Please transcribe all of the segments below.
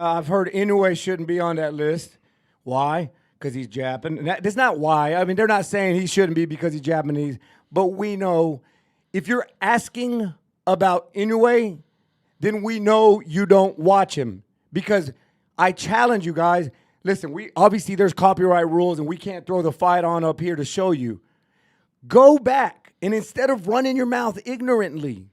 I've heard Inoue shouldn't be on that list. Why? Because he's Japanese. That's not why. I mean, they're not saying he shouldn't be because he's Japanese. But we know if you're asking about Inoue, then we know you don't watch him. Because I challenge you guys. Listen, we obviously there's copyright rules and we can't throw the fight on up here to show you. Go back and instead of running your mouth ignorantly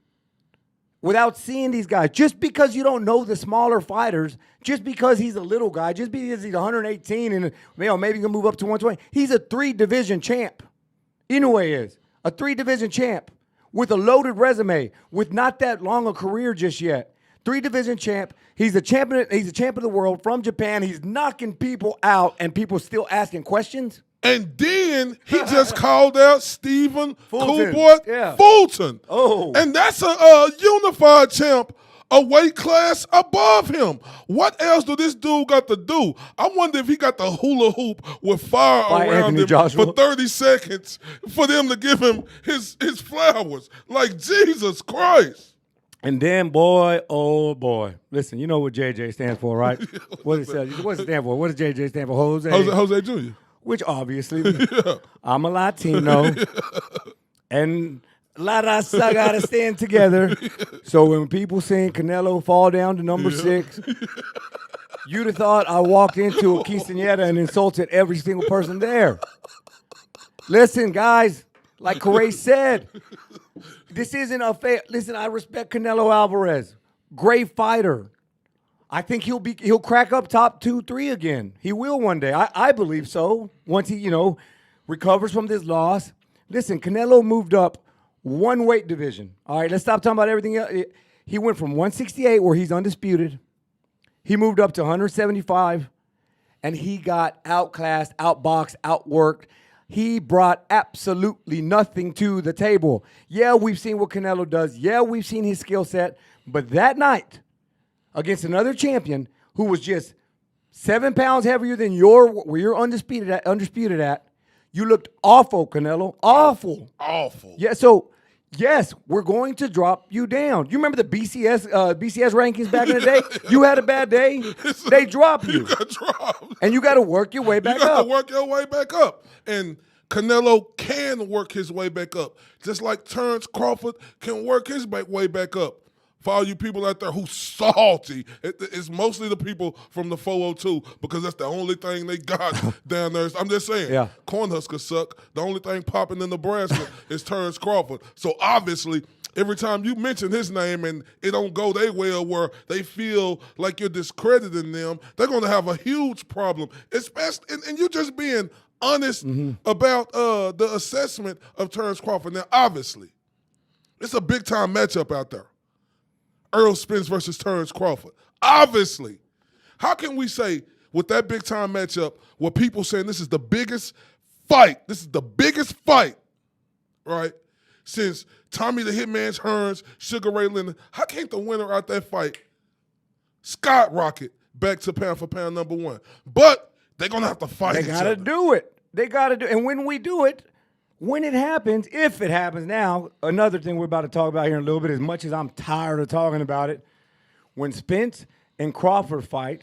without seeing these guys, just because you don't know the smaller fighters, just because he's a little guy, just because he's 118 and maybe he can move up to 120, he's a 3-division champ. Inoue is a 3-division champ with a loaded resume, with not that long a career just yet. 3-division champ. He's a champion. He's a champion of the world from Japan. He's knocking people out, and people still asking questions. And then he just called out Stephen Fulton. Coolboy Fulton. Oh. And that's a unified champ, a weight class above him. What else do this dude got to do? I wonder if he got the hula hoop with fire around Anthony him Joshua. for 30 seconds for them to give him his flowers. Like, Jesus Christ. And then, boy, oh boy. Listen, you know what JJ stands for, right? What does it stand for? What does JJ stand for? Jose Jr. Which obviously, I'm a Latino, and La Raza got to stand together. So when people saying Canelo fall down to number 6, you'd have thought I walked into a quinceañera and insulted every single person there. Listen, guys, like Corey said, this isn't a fair. Listen, I respect Canelo Alvarez, great fighter. I think he'll crack up top 2, 3 again. He will one day. I believe so. Once he, recovers from this loss. Listen, Canelo moved up 1 weight division. All right, let's stop talking about everything else. He went from 168, where he's undisputed. He moved up to 175, and he got outclassed, outboxed, outworked. He brought absolutely nothing to the table. Yeah, we've seen what Canelo does. Yeah, we've seen his skill set. But that night, against another champion who was just 7 pounds heavier than where you're undisputed at, you looked awful, Canelo. Awful. Awful. Yeah, so, yes, we're going to drop you down. You remember the BCS rankings back in the day? You had a bad day, they drop you. You got dropped. And you got to work your way back up. You got to work your way back up. And Canelo can work his way back up, just like Terrence Crawford can work his way back up. For all you people out there who's salty, it's mostly the people from the 402 because that's the only thing they got down there. I'm just saying, Cornhuskers suck. The only thing popping in Nebraska is Terrence Crawford. So obviously, every time you mention his name and it don't go their way or where they feel like you're discrediting them, they're going to have a huge problem. Especially, and you just being honest about the assessment of Terrence Crawford. Now, obviously, it's a big-time matchup out there. Earl Spence versus Terrence Crawford. Obviously. How can we say with that big-time matchup where people saying this is the biggest fight, right, since Tommy the Hitman Hearns, Sugar Ray Leonard, how can't the winner out that fight skyrocket back to pound for pound number 1? But they're going to have to fight each other. They got to do it. They got to do it. And when we do it, when it happens, if it happens now, another thing we're about to talk about here in a little bit, as much as I'm tired of talking about it, when Spence and Crawford fight,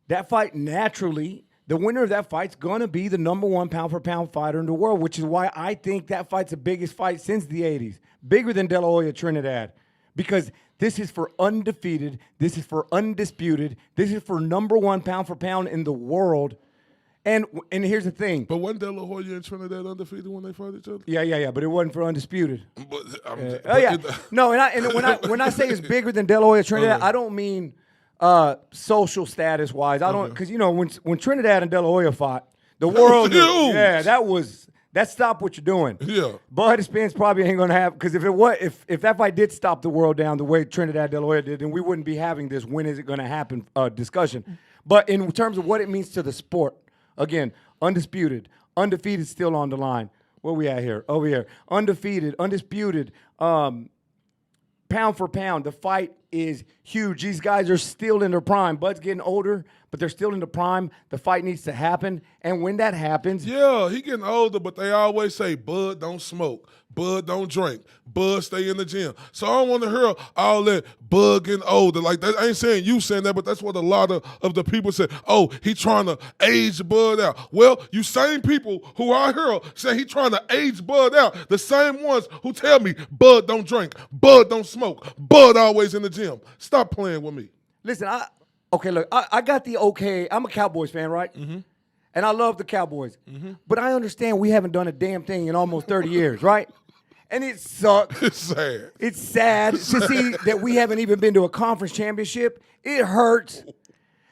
that fight naturally, the winner of that fight's going to be the number 1 pound-for-pound fighter in the world, which is why I think that fight's the biggest fight since the 80s, bigger than De La Hoya Trinidad, because this is for undefeated, this is for undisputed, this is for number 1 pound-for-pound in the world. And here's the thing. But wasn't De La Hoya and Trinidad undefeated when they fought each other? Yeah. But it wasn't for undisputed. But, No, and when I say it's bigger than De La Hoya Trinidad, I don't mean social status wise. I don't because when Trinidad and De La Hoya fought, the world knew. Yeah, that stopped what you're doing. Yeah. Bud Spence probably ain't gonna have because if that fight did stop the world down the way Trinidad De La Hoya did, then we wouldn't be having this when is it gonna happen discussion. But in terms of what it means to the sport. Again, undisputed, undefeated still on the line. Where we at here? Over here. Undefeated, undisputed, pound for pound. The fight is huge. These guys are still in their prime. Bud's getting older, but they're still in the prime. The fight needs to happen. And when that happens. Yeah, he getting older, but they always say, Bud, don't smoke. Bud don't drink. Bud stay in the gym. So I don't want to hear all that Bud getting older. Like that, I ain't saying you saying that, but that's what a lot of the people say. Oh, he trying to age Bud out. Well, you same people who I hear say he trying to age Bud out, the same ones who tell me Bud don't drink, Bud don't smoke, Bud always in the gym. Stop playing with me. Listen, I got the okay. I'm a Cowboys fan, right? Mm-hmm. And I love the Cowboys. Mm-hmm. But I understand we haven't done a damn thing in almost 30 years, right? And it sucks. It's sad. It's sad to see that we haven't even been to a conference championship. It hurts.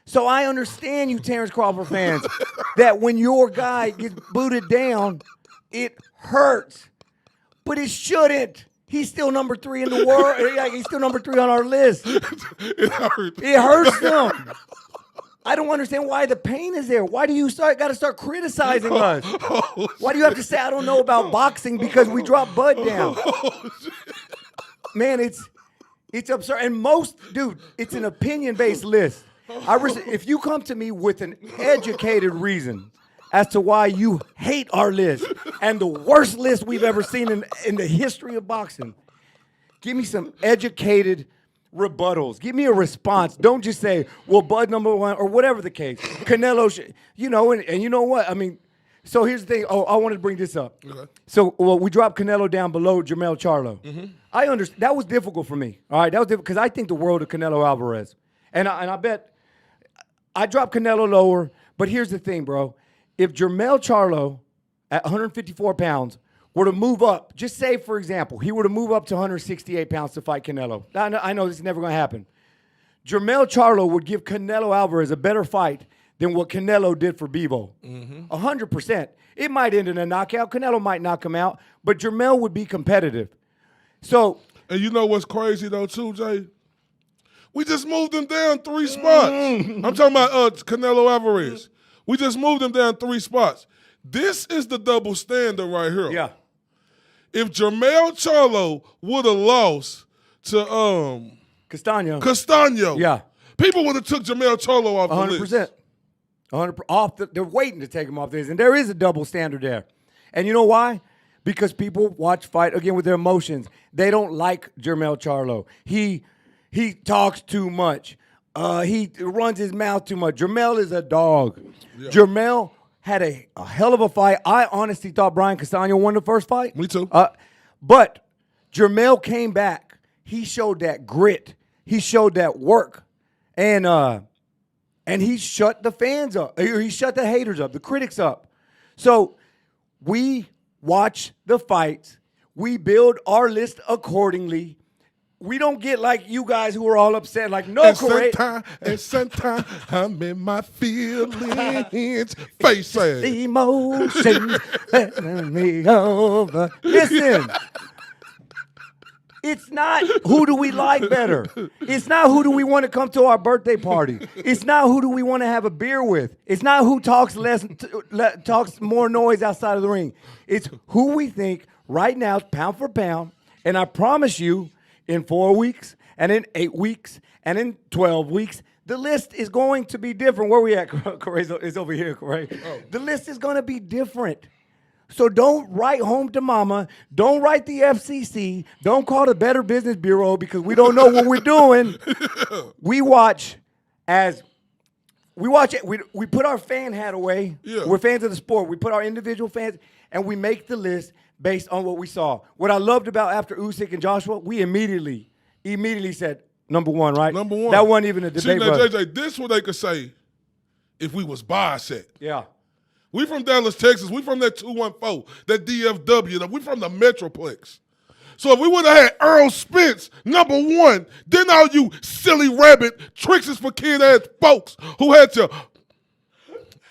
So I understand you Terrence Crawford fans that when your guy gets booted down, it hurts. But it shouldn't. He's still number 3 in the world. He's still number 3 on our list. It hurts. It hurts them. I don't understand why the pain is there. Why do you got to start criticizing us? Why do you have to say I don't know about boxing because we dropped Bud down? Man, it's absurd. And dude, it's an opinion-based list. If you come to me with an educated reason as to why you hate our list and the worst list we've ever seen in the history of boxing, give me some educated rebuttals. Give me a response. Don't just say, well, Bud number 1 or whatever the case. Canelo, and you know what? I mean, so here's the thing. Oh, I wanted to bring this up. Okay. So, we dropped Canelo down below Jermell Charlo. Mm-hmm. I understand. That was difficult for me. All right, that was difficult because I think the world of Canelo Alvarez. And I bet I dropped Canelo lower, but here's the thing, bro. If Jermell Charlo at 154 pounds were to move up, just say, for example, he were to move up to 168 pounds to fight Canelo. I know this is never going to happen. Jermell Charlo would give Canelo Alvarez a better fight than what Canelo did for Bivol. 100%. It might end in a knockout. Canelo might knock him out, but Jermell would be competitive. So, and you know what's crazy, though, too, Jay? We just moved him down 3 spots. I'm talking about Canelo Alvarez. We just moved him down 3 spots. This is the double standard right here. Yeah. If Jermell Charlo would have lost to Castaño, yeah, people would have took Jermell Charlo off the list. 100%. They're waiting to take him off this, and there is a double standard there. And you know why? Because people watch fight again with their emotions. They don't like Jermell Charlo. He talks too much. He runs his mouth too much. Jermell is a dog. Yeah. Jermell had a hell of a fight. I honestly thought Brian Castaño won the first fight. Me too. But Jermell came back. He showed that grit. He showed that work. And he shut the fans up. He shut the haters up, the critics up. So we watch the fights. We build our list accordingly. We don't get like you guys who are all upset, like, no, Corey. And sometimes I'm in my feelings. Face ass. Emotions letting me over. Listen, it's not who do we like better. It's not who do we want to come to our birthday party. It's not who do we want to have a beer with. It's not who talks talks more noise outside of the ring. It's who we think right now, pound for pound, and I promise you, in 4 weeks, and in 8 weeks, and in 12 weeks, the list is going to be different. Where we at? Corey is over here, Corey. Oh. The list is going to be different. So don't write home to mama. Don't write the FCC. Don't call the Better Business Bureau because we don't know what we're doing. We watch it. We put our fan hat away. Yeah. We're fans of the sport. We put our individual fans, and we make the list based on what we saw. What I loved about after Usyk and Joshua, we immediately said number 1, right? Number 1. That wasn't even a debate. See, now, JJ, this is what they could say if we was biased. Yeah. We from Dallas, Texas. We from that 214, that DFW. We from the Metroplex. So if we would have had Earl Spence, number 1, then all you silly rabbit tricks is for kid-ass folks who had to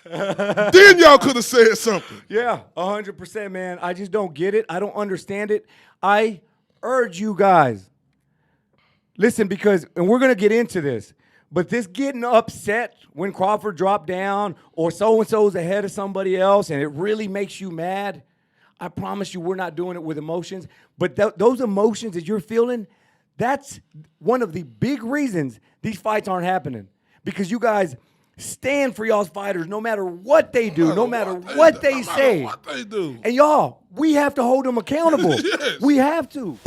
then y'all could have said something. Yeah, 100%, man. I just don't get it. I don't understand it. I urge you guys, listen, and we're going to get into this, but this getting upset when Crawford dropped down or so-and-so's ahead of somebody else and it really makes you mad, I promise you we're not doing it with emotions. But those emotions that you're feeling, that's one of the big reasons these fights aren't happening. Because you guys stand for y'all's fighters no matter what they do, no matter what they say. What they do. And y'all, we have to hold them accountable. Yes. We have to.